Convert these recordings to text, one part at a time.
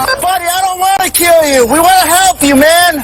Buddy, I don't want to kill you. We want to help you, man.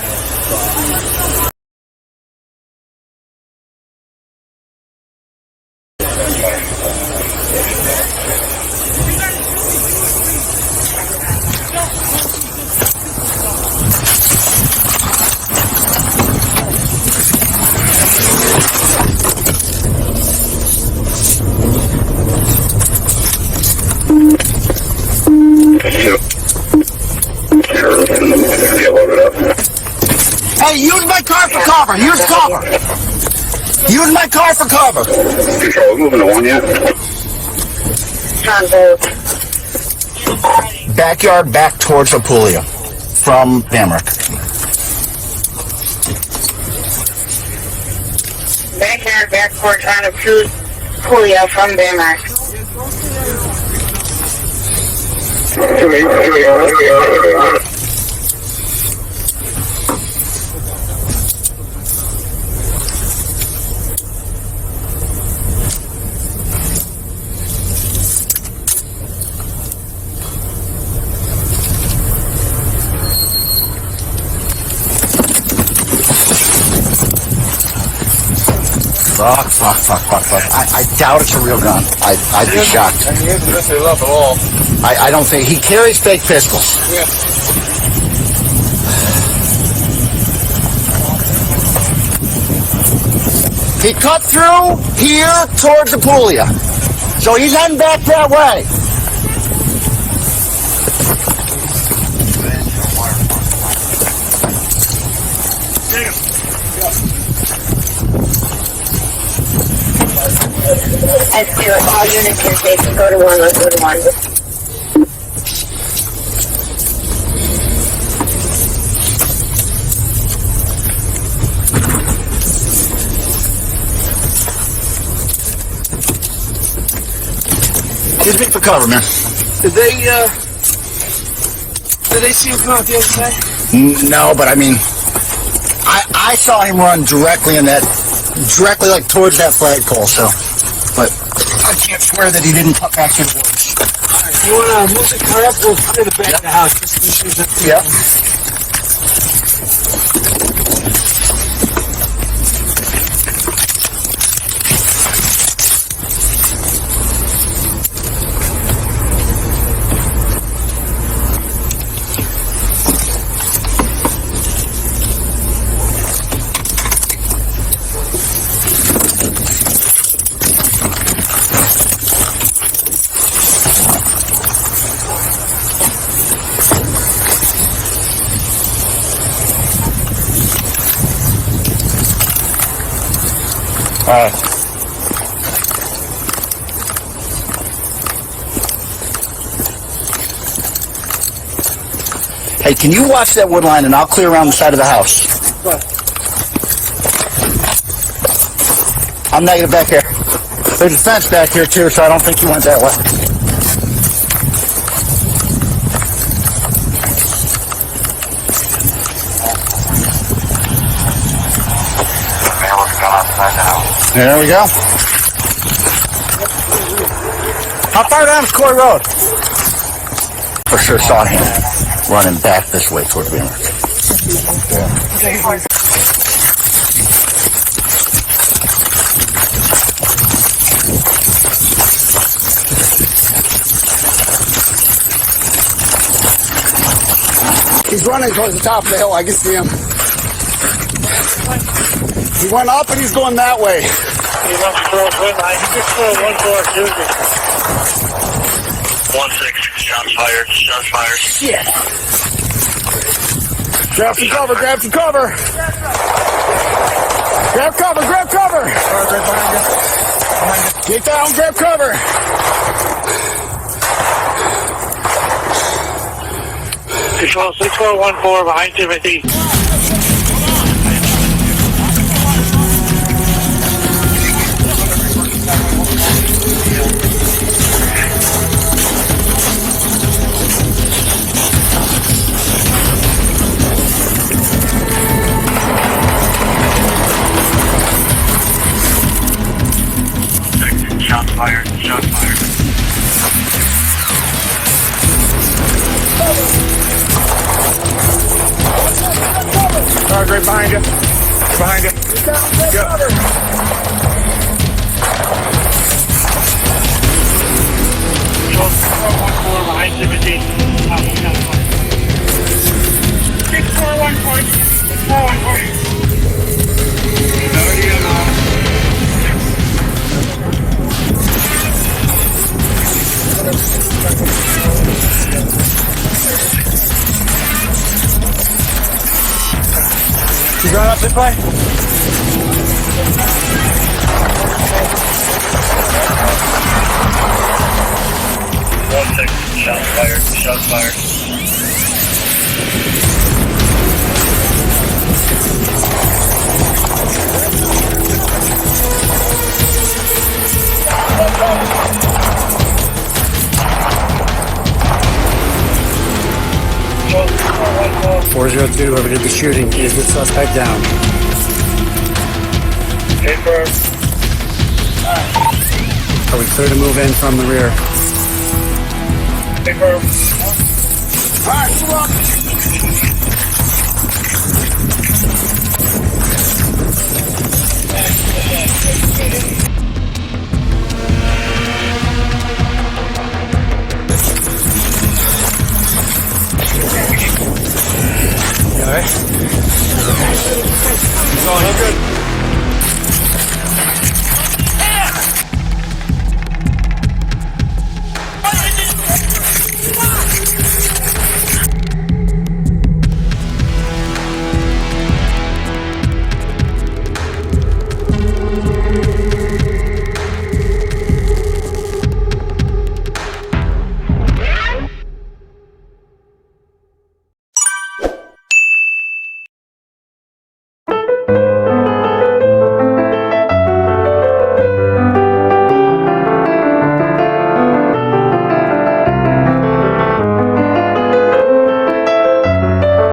Hey, use my car for cover. Use cover. Use my car for cover. Control, moving to 1 yet? Backyard back towards Apulia from Bamrick. Backyard back towards Apulia from Bamrick. Fuck. I doubt it's a real gun. I'd be shocked. I don't think. He carries fake pistols. Yeah. He cut through here towards Apulia. So he's heading back that way. Let's do it. All units can take and go to 1. Let's go to 1. Use me for cover, man. Did they see him come out the other side? No, but I mean, I saw him run directly like towards that flagpole, so, but I can't swear that he didn't cut back to the woods. Alright, you wanna move the car up? We'll clear the back of the house. Just to shoot that. Yep. Hey, can you watch that wood line and I'll clear around the side of the house? What? I'm negative back here. There's a fence back here too, so I don't think you went that way. There we go. How far down is Coy Road? For sure saw him running back this way toward Bamrick. He's running towards the top of the hill. I can see him. He went up and he's going that way. He wants to throw a good line. He just threw 1-4 Tuesday. 1-6, shots fired, shots fired. Shit. Grab some cover, grab some cover. Grab cover, grab cover. Get down, grab cover. Control 6414 behind Timothy. Shots fired, shots fired. Shows 414 behind 17. 6414. 6414. You going up this way? One six. Shots fired. Shots fired. Shows 414. 402, whoever did the shooting, is the suspect down. Paper. Are we clear to move in from the rear? Paper.